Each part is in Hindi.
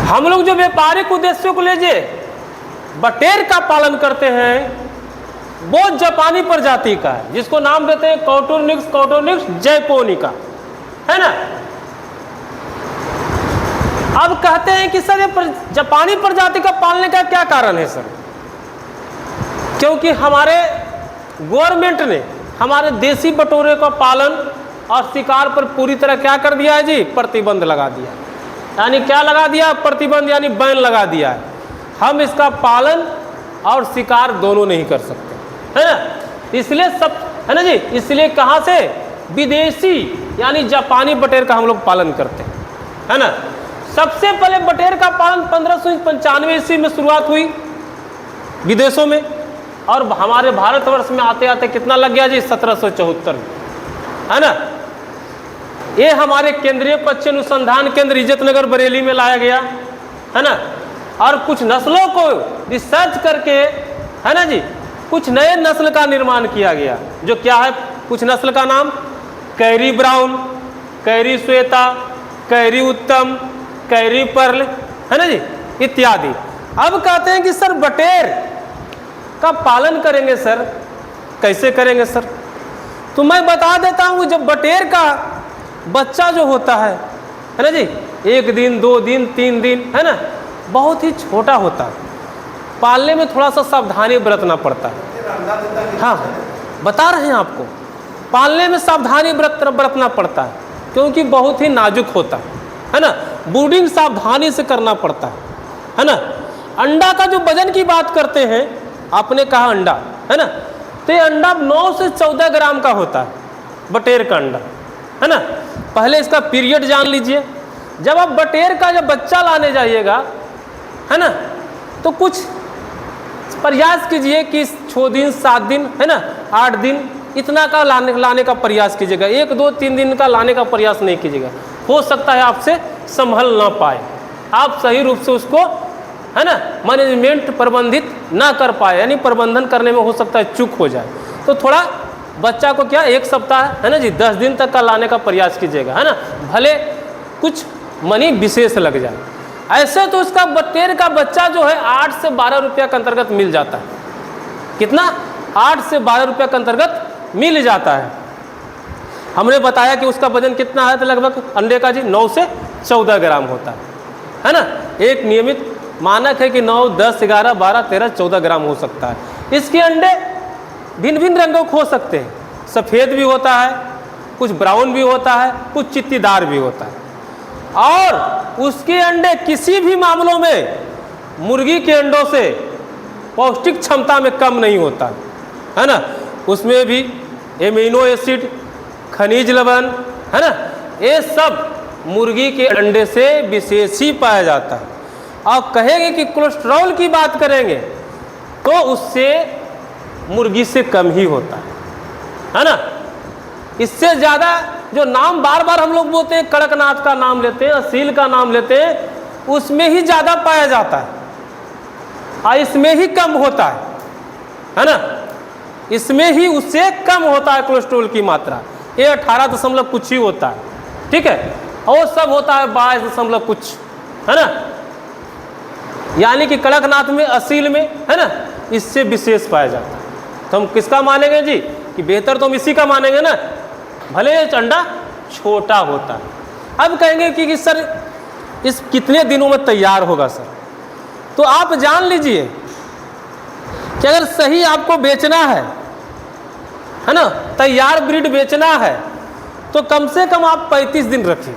हम लोग जो व्यापारिक उद्देश्यों को लीजिए बटेर का पालन करते हैं, वो जापानी प्रजाति का है, जिसको नाम देते हैं कॉटोनिक्स जैपोनिका, है ना। अब कहते हैं कि सर ये जापानी प्रजाति का पालने का क्या कारण है सर? क्योंकि हमारे गवर्नमेंट ने हमारे देसी बटोरे का पालन और शिकार पर पूरी तरह क्या कर दिया है जी? प्रतिबंध लगा दिया। यानी क्या लगा दिया? प्रतिबंध, यानी बैन लगा दिया है। हम इसका पालन और शिकार दोनों नहीं कर सकते, है ना। इसलिए सब, है ना जी, इसलिए कहाँ से? विदेशी यानी जापानी बटेर का हम लोग पालन करते हैं, है ना। सबसे पहले बटेर का पालन 1595 ईस्वी में शुरुआत हुई विदेशों में, और हमारे भारतवर्ष में आते आते कितना लग गया जी? 1774 में, है ना। ये हमारे केंद्रीय पक्षी अनुसंधान केंद्र इज्जतनगर बरेली में लाया गया, है ना। और कुछ नस्लों को रिसर्च करके, है ना जी, कुछ नए नस्ल का निर्माण किया गया। जो क्या है? कुछ नस्ल का नाम carry brown, carry Shweta, carry उत्तम, कैरी पर्ल, है ना जी, इत्यादि। अब कहते हैं कि सर बटेर का पालन करेंगे सर, कैसे करेंगे सर? तो मैं बता देता हूँ, जब बटेर का बच्चा जो होता है ना जी, 1 दिन 2 दिन 3 दिन, है ना, बहुत ही छोटा होता है, पालने में थोड़ा सा सावधानी बरतना पड़ता है। हाँ, बता रहे हैं आपको, पालने में सावधानी बरतना पड़ता है, क्योंकि बहुत ही नाजुक होता है ना। ब्रूडिंग सावधानी से करना पड़ता है ना। अंडा का जो वजन की बात करते हैं, आपने कहा अंडा, है ना, तो ये अंडा 9 से 14 ग्राम का होता है, बटेर का अंडा, है ना। पहले इसका पीरियड जान लीजिए। जब आप बटेर का जब बच्चा लाने जाइएगा, है ना, तो कुछ प्रयास कीजिए कि 6 दिन 7 दिन, है ना, 8 दिन इतना का लाने का प्रयास कीजिएगा। 1 2 3 दिन का लाने का प्रयास नहीं कीजिएगा। हो सकता है आपसे संभल ना पाए, आप सही रूप से उसको, है ना, मैनेजमेंट प्रबंधित ना कर पाए, यानी प्रबंधन करने में हो सकता है चूक हो जाए। तो थोड़ा बच्चा को क्या 1 सप्ताह, है ना जी, 10 दिन तक का लाने का प्रयास कीजिएगा, है ना, भले कुछ मनी विशेष लग जाए। ऐसे तो उसका बटेर का बच्चा जो है 8 से 12 रुपया के अंतर्गत मिल जाता है। कितना? 8 से 12 रुपया के अंतर्गत मिल जाता है। हमने बताया कि उसका वजन कितना है, तो लगभग अंडे का जी 9 से 14 ग्राम होता है ना। एक नियमित मानक है कि 9 10 11 12 13 14 ग्राम हो सकता है। इसके अंडे भिन्न भिन्न रंगों के हो सकते हैं, सफ़ेद भी होता है, कुछ ब्राउन भी होता है, कुछ चित्तीदार भी होता है। और उसके अंडे किसी भी मामलों में मुर्गी के अंडों से पौष्टिक क्षमता में कम नहीं होता, है ना। उसमें भी एमिनो एसिड, खनिज लवण, है ना, ये सब मुर्गी के अंडे से विशेष ही पाया जाता है। और कहेंगे कि कोलेस्ट्रॉल की बात करेंगे तो उससे मुर्गी से कम ही होता है ना। इससे ज़्यादा जो नाम बार बार हम लोग बोलते हैं, कड़कनाथ का नाम लेते हैं, असील का नाम लेते हैं, उसमें ही ज़्यादा पाया जाता है और इसमें ही कम होता है ना। इसमें ही उससे कम होता है कोलेस्ट्रॉल की मात्रा। ये 18 दशमलव कुछ ही होता है, ठीक है, और सब होता है 22 दशमलव कुछ, है ना। यानी कि कड़कनाथ में, असील में, है ना, इससे विशेष पाया जाता है। तो हम किसका मानेंगे जी? कि बेहतर तो हम इसी का मानेंगे ना, भले ये अंडा छोटा होता है। अब कहेंगे कि सर इस कितने दिनों में तैयार होगा सर? तो आप जान लीजिए कि अगर सही आपको बेचना है ना, तैयार ब्रीड बेचना है, तो कम से कम आप 35 दिन रखिए।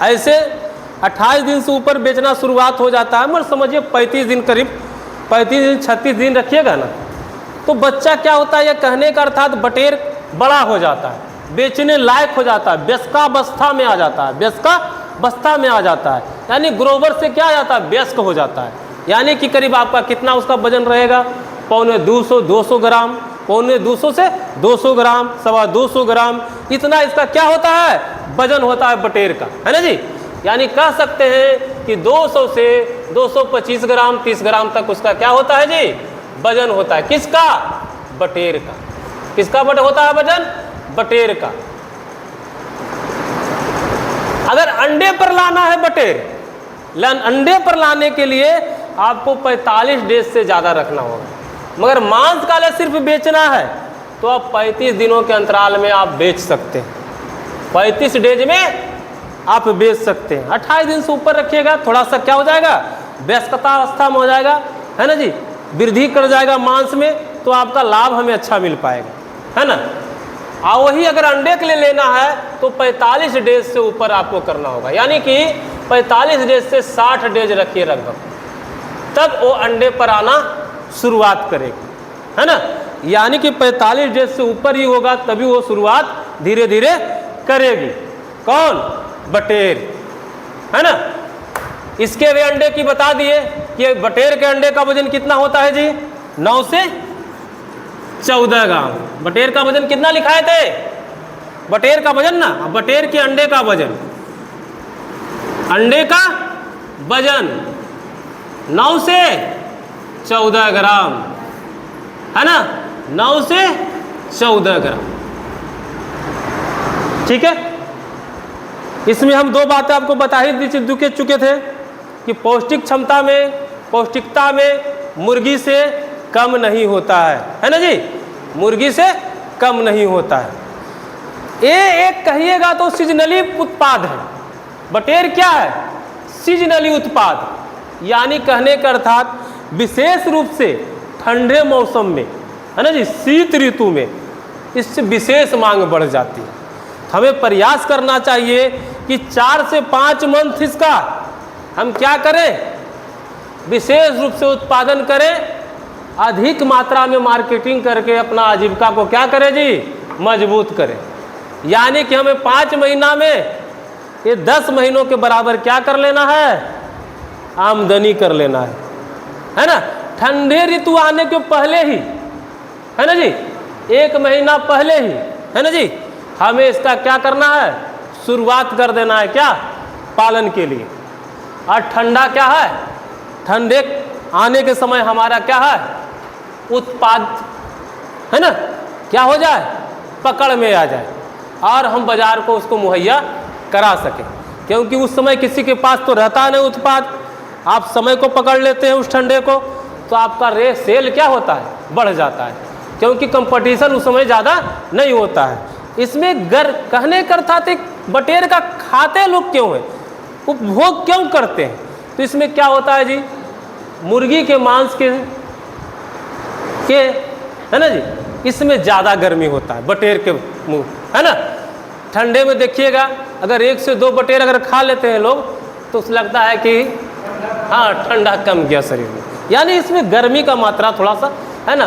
ऐसे 28 दिन से ऊपर बेचना शुरुआत हो जाता है, मगर समझिए 35 दिन, करीब 35 दिन 36 दिन रखिएगा ना, तो बच्चा क्या होता है, यह कहने का अर्थात बटेर बड़ा हो जाता है, बेचने लायक हो जाता है, व्यस्कावस्था में आ जाता है, व्यस्कावस्था में आ जाता है, यानी ग्रोवर से क्या आ जाता है, व्यस्क हो जाता है। यानी कि करीब आपका कितना उसका वजन रहेगा, 250-200 ग्राम, 250 से 200 ग्राम, 225 ग्राम, इतना इसका क्या होता है, वजन होता है बटेर का, है ना जी। यानी कह सकते हैं कि 200 से 225 ग्राम 30 ग्राम तक उसका क्या होता है जी, वजन होता है। किसका? बटेर का। किसका होता है वजन? बटेर का। अगर अंडे पर लाना है बटेर, अंडे पर लाने के लिए आपको 45 डेज से ज़्यादा रखना होगा। मगर मांस का लिए सिर्फ बेचना है तो आप 35 दिनों के अंतराल में आप बेच सकते हैं। 35 डेज में आप बेच सकते हैं। 28 दिन से ऊपर रखिएगा, थोड़ा सा क्या हो जाएगा, व्यस्तता अवस्था में हो जाएगा, है ना जी, वृद्धि कर जाएगा मांस में, तो आपका लाभ हमें अच्छा मिल पाएगा, है ना। और वही अगर अंडे के लिए लेना है तो 45 डेज से ऊपर आपको करना होगा, यानी कि 45 डेज से 60 डेज रखिए लगभग, तब वो अंडे पर आना शुरुआत करेगी, है ना। यानी कि 45 डेज से ऊपर ही होगा तभी वो शुरुआत धीरे धीरे करेगी। कौन? बटेर, है ना। इसके वे अंडे की बता दिए कि बटेर के अंडे का वजन कितना होता है जी, 9 से 14 ग्राम। बटेर का वजन कितना लिखाए थे? बटेर का वजन ना, बटेर के अंडे का वजन, अंडे का वजन 9 से 14 ग्राम, है ना, 9 से 14 ग्राम। ठीक है। इसमें हम दो बातें आपको बता ही चुके थे कि पौष्टिक क्षमता में, पौष्टिकता में मुर्गी से कम नहीं होता है ना जी, मुर्गी से कम नहीं होता है। ये एक कहिएगा तो सीजनली उत्पाद है। बटेर क्या है? सीजनली उत्पाद, यानी कहने का अर्थात विशेष रूप से ठंडे मौसम में, है ना जी, शीत ऋतु में इससे विशेष मांग बढ़ जाती है। हमें प्रयास करना चाहिए कि 4 से 5 मंथ इसका हम क्या करें, विशेष रूप से उत्पादन करें, अधिक मात्रा में मार्केटिंग करके अपना आजीविका को क्या करें जी, मजबूत करें। यानी कि हमें 5 महीना में ये 10 महीनों के बराबर क्या कर लेना है, आमदनी कर लेना है ना। ठंडे ऋतु आने के पहले ही, है ना जी, 1 महीना पहले ही, है ना जी, हमें इसका क्या करना है, शुरुआत कर देना है, क्या, पालन के लिए। और ठंडा क्या है, ठंडे आने के समय हमारा क्या है, उत्पाद, है ना, क्या हो जाए, पकड़ में आ जाए और हम बाजार को उसको मुहैया करा सकें। क्योंकि उस समय किसी के पास तो रहता नहीं उत्पाद, आप समय को पकड़ लेते हैं उस ठंडे को, तो आपका सेल क्या होता है, बढ़ जाता है, क्योंकि कंपटीशन उस समय ज़्यादा नहीं होता है। इसमें कहने का अर्थात बटेर का खाते लोग क्यों हैं, उपभोग क्यों करते हैं, तो इसमें क्या होता है जी, मुर्गी के मांस के है ना जी, इसमें ज़्यादा गर्मी होता है बटेर के मुंह, है ना। ठंडे में देखिएगा अगर 1 से 2 बटेर अगर खा लेते हैं लोग तो लगता है कि हाँ ठंडा कम गया शरीर में, यानी इसमें गर्मी का मात्रा थोड़ा सा, है ना,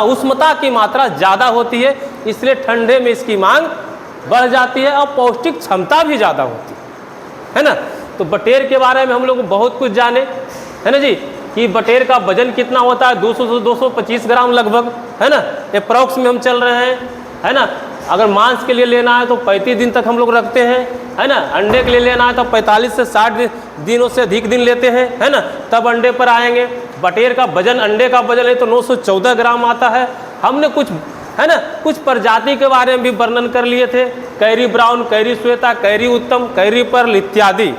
उष्णता की मात्रा ज़्यादा होती है, इसलिए ठंडे में इसकी मांग बढ़ जाती है और पौष्टिक क्षमता भी ज़्यादा होती है ना। तो बटेर के बारे में हम लोग बहुत कुछ जाने, है ना जी, कि बटेर का वजन कितना होता है, 200 से 225 ग्राम लगभग, है ना, अप्रॉक्स में हम चल रहे हैं, है ना। अगर मांस के लिए लेना है तो 35 दिन तक हम लोग रखते हैं, है ना। अंडे के लिए लेना है तो 45 से 60 दिनों से अधिक दिन लेते हैं, है ना, तब अंडे पर आएंगे। बटेर का वजन, अंडे का वजन है तो 914 ग्राम आता है। हमने कुछ, है ना, कुछ प्रजाति के बारे में भी वर्णन कर लिए थे, carry brown, carry Shweta, carry उत्तम, कैरी पर्ल इत्यादि।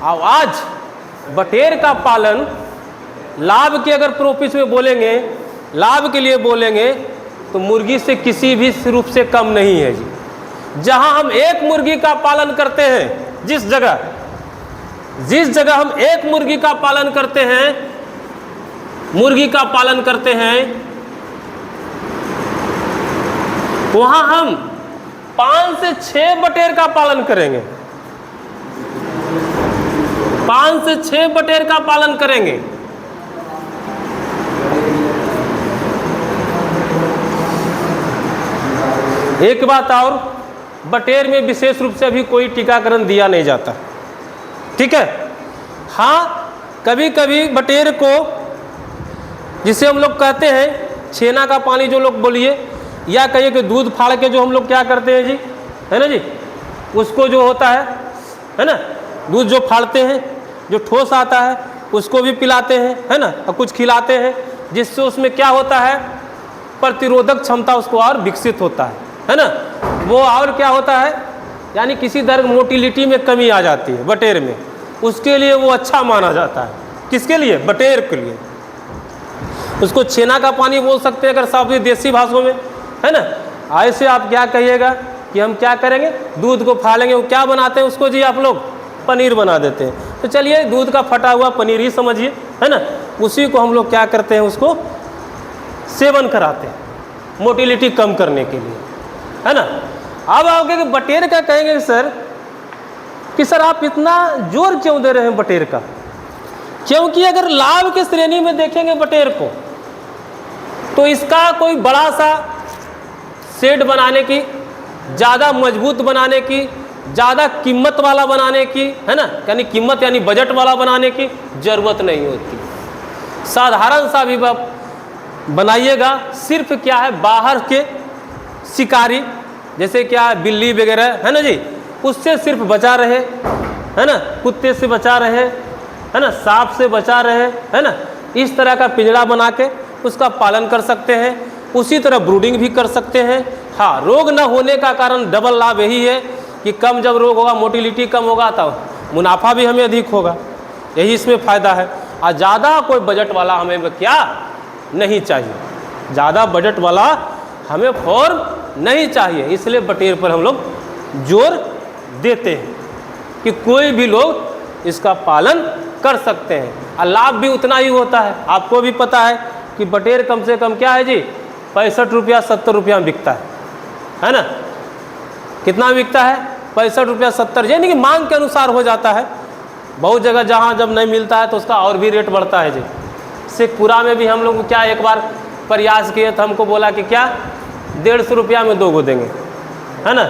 और आज बटेर का पालन लाभ के अगर प्रोफिट में बोलेंगे, लाभ के लिए बोलेंगे तो मुर्गी से किसी भी रूप से कम नहीं है जी। जहां हम एक मुर्गी का पालन करते हैं, जिस जगह हम एक मुर्गी का पालन करते हैं, वहां हम 5 से 6 बटेर का पालन करेंगे, 5 से 6 बटेर का पालन करेंगे। एक बात और, बटेर में विशेष रूप से अभी कोई टीकाकरण दिया नहीं जाता, ठीक है। हाँ, कभी कभी बटेर को, जिसे हम लोग कहते हैं छेना का पानी, जो लोग बोलिए, या कहिए कि दूध फाड़ के जो हम लोग क्या करते हैं जी, है ना जी, उसको जो होता है ना, दूध जो फाड़ते हैं, जो ठोस आता है उसको भी पिलाते हैं, है ना, और कुछ खिलाते हैं, जिससे उसमें क्या होता है, प्रतिरोधक क्षमता उसको और विकसित होता है ना। वो और क्या होता है, यानी किसी दर मोटिलिटी में कमी आ जाती है बटेर में, उसके लिए वो अच्छा माना जाता है। किसके लिए? बटेर के लिए। उसको छेना का पानी बोल सकते हैं अगर साफ देसी भाषाओं में, है ना। ऐसे आप क्या कहिएगा कि हम क्या करेंगे, दूध को फाड़ेंगे, वो क्या बनाते हैं उसको जी आप लोग? पनीर बना देते हैं। तो चलिए दूध का फटा हुआ पनीर ही समझिए, है ना। उसी को हम लोग क्या करते हैं, उसको सेवन कराते हैं मोटिलिटी कम करने के लिए, है ना। अब आओगे कि बटेर का कहेंगे सर कि सर आप इतना जोर क्यों दे रहे हैं बटेर का? क्योंकि अगर लाभ की श्रेणी में देखेंगे बटेर को, तो इसका कोई बड़ा सा शेड बनाने की, ज़्यादा मजबूत बनाने की, ज़्यादा कीमत वाला बनाने की, है ना, यानी कीमत यानी बजट वाला बनाने की ज़रूरत नहीं होती। साधारण सा भी बनाइएगा, सिर्फ क्या है, बाहर के शिकारी जैसे क्या है बिल्ली वगैरह, है ना जी, उससे सिर्फ बचा रहे, है ना, कुत्ते से बचा रहे, है ना, सांप से बचा रहे, है ना। इस तरह का पिंजरा बना के उसका पालन कर सकते हैं। उसी तरह ब्रूडिंग भी कर सकते हैं। हाँ, रोग न होने का कारण डबल लाभ यही है कि कम जब रोग होगा, मोटिलिटी कम होगा, तो मुनाफा भी हमें अधिक होगा, यही इसमें फ़ायदा है। और ज़्यादा कोई बजट वाला हमें क्या नहीं चाहिए, ज़्यादा बजट वाला हमें फॉर्म नहीं चाहिए। इसलिए बटेर पर हम लोग जोर देते हैं कि कोई भी लोग इसका पालन कर सकते हैं, और लाभ भी उतना ही होता है। आपको भी पता है कि बटेर कम से कम क्या है जी, 65 रुपया 70 रुपया में बिकता है ना। कितना बिकता है? 65 रुपया 70, यानी कि मांग के अनुसार हो जाता है। बहुत जगह जहाँ जब नहीं मिलता है तो उसका और भी रेट बढ़ता है जी। शेखपुरा में भी हम लोग क्या एक बार प्रयास किए तो हमको बोला कि क्या 150 रुपया में 2 गो देंगे, है ना।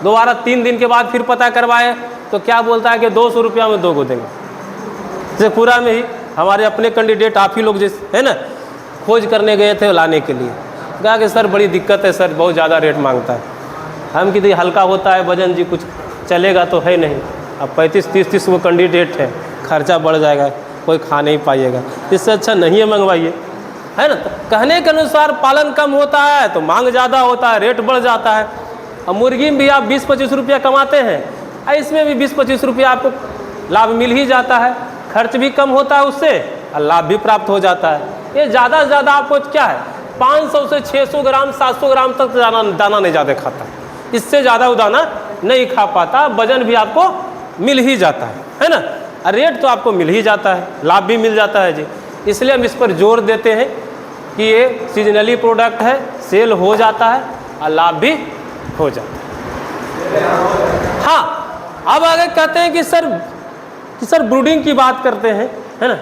दोबारा 3 दिन के बाद फिर पता करवाए तो क्या बोलता है कि 200 रुपया में 2 गो देंगे। शेखपुरा में ही हमारे अपने कैंडिडेट आप ही लोग जैसे, है ना, खोज करने गए थे लाने के लिए, कहा कि सर बड़ी दिक्कत है सर, बहुत ज़्यादा रेट मांगता है। हम कि हल्का होता है वजन जी, कुछ चलेगा तो है नहीं। अब 35-30 वो कैंडिडेट है, खर्चा बढ़ जाएगा, कोई खा नहीं पाइएगा, इससे अच्छा नहीं है मंगवाइए, है ना। तो कहने के अनुसार पालन कम होता है तो मांग ज़्यादा होता है, रेट बढ़ जाता है। और मुर्गी में भी आप 20-25 रुपया कमाते हैं, इसमें भी 20-25 रुपया आपको लाभ मिल ही जाता है, खर्च भी कम होता है उससे और लाभ भी प्राप्त हो जाता है। ये ज़्यादा से ज़्यादा आपको क्या है, 500 से 600 ग्राम 700 ग्राम तक दाना नहीं ज़्यादा खाता, इससे ज़्यादा वो दाना नहीं खा पाता। वजन भी आपको मिल ही जाता है ना, और रेट तो आपको मिल ही जाता है, लाभ भी मिल जाता है जी। इसलिए हम इस पर जोर देते हैं कि ये सीजनली प्रोडक्ट है, सेल हो जाता है और लाभ भी हो जाता है। हाँ, अब आगे कहते हैं कि सर ब्रूडिंग की बात करते हैं, है ना,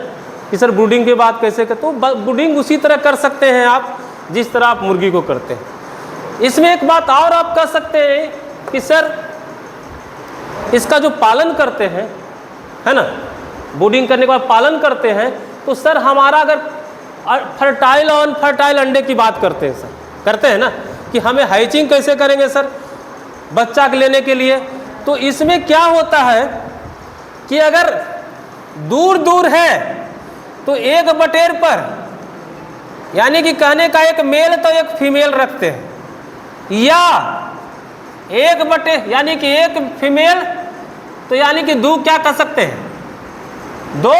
कि सर ब्रूडिंग की बात कैसे करते? तो ब्रूडिंग उसी तरह कर सकते हैं आप जिस तरह आप मुर्गी को करते हैं। इसमें एक बात और आप कह सकते हैं कि सर इसका जो पालन करते हैं, है ना, ब्रूडिंग करने के बाद पालन करते हैं, तो सर हमारा अगर फर्टाइल और अनफर्टाइल अंडे की बात करते हैं सर, करते हैं ना, कि हमें हैचिंग कैसे करेंगे सर बच्चा लेने के लिए। तो इसमें क्या होता है कि अगर दूर दूर है तो एक बटेर पर, यानी कि कहने का एक मेल तो एक फीमेल रखते हैं, या एक बटेर यानी कि एक फीमेल, तो यानी कि 2 क्या कर सकते हैं, 2।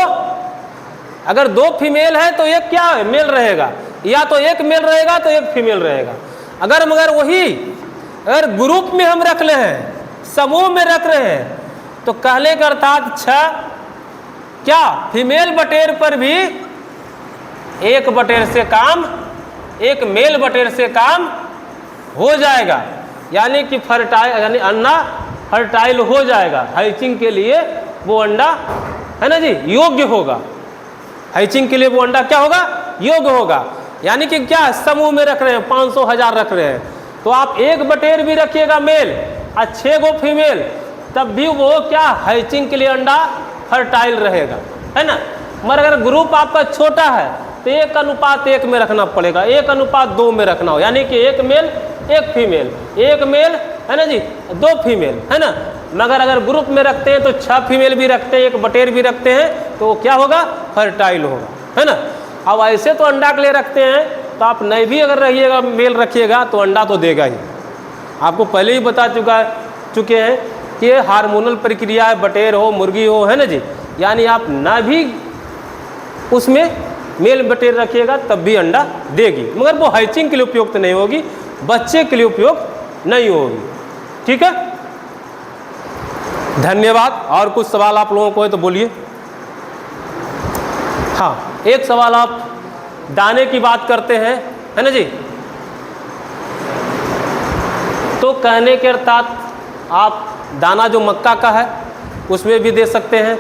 अगर 2 फीमेल है तो एक क्या है, मेल रहेगा, या तो एक मेल रहेगा तो एक फीमेल रहेगा। मगर वही अगर ग्रुप में हम रख ले हैं, समूह में रख रहे हैं, तो कहले का अर्थात 6 क्या फीमेल बटेर पर भी एक बटेर से काम, एक मेल बटेर से काम हो जाएगा, यानी कि फर्टाइल यानी अंडा फर्टाइल हो जाएगा। हैचिंग के लिए वो अंडा, है ना जी, योग्य होगा। हैचिंग के लिए वो अंडा क्या होगा, योग्य होगा। यानी कि क्या समूह में रख रहे हैं, 500 1000 रख रहे हैं, तो आप एक बटेर भी रखिएगा मेल और 6 गो फीमेल, तब भी वो क्या हैचिंग के लिए अंडा फर्टाइल रहेगा, है ना। मगर अगर ग्रुप आपका छोटा है तो 1:1 में रखना पड़ेगा, 1:2 में रखना हो, यानी कि एक मेल एक फीमेल, एक मेल, है ना जी, 2 फीमेल, है ना। मगर अगर ग्रुप में रखते हैं तो 6 फीमेल भी रखते हैं, एक बटेर भी रखते हैं, तो वो क्या होगा, फर्टाइल होगा, है ना। अब ऐसे तो अंडा के लिए रखते हैं, तो आप नहीं भी अगर रहिएगा मेल रखिएगा तो अंडा तो देगा ही। आपको पहले ही बता चुके हैं कि ये हार्मोनल प्रक्रिया है, बटेर हो मुर्गी हो, है ना जी, यानी आप ना भी उसमें मेल बटेर रखिएगा तब भी अंडा देगी, मगर वो हैचिंग के लिए उपयुक्त नहीं होगी, बच्चे के लिए उपयुक्त नहीं होगी। ठीक है, धन्यवाद। और कुछ सवाल आप लोगों को है तो बोलिए। हाँ, एक सवाल आप दाने की बात करते हैं, है ना जी, तो कहने के अर्थात आप दाना जो मक्का का है उसमें भी दे सकते हैं,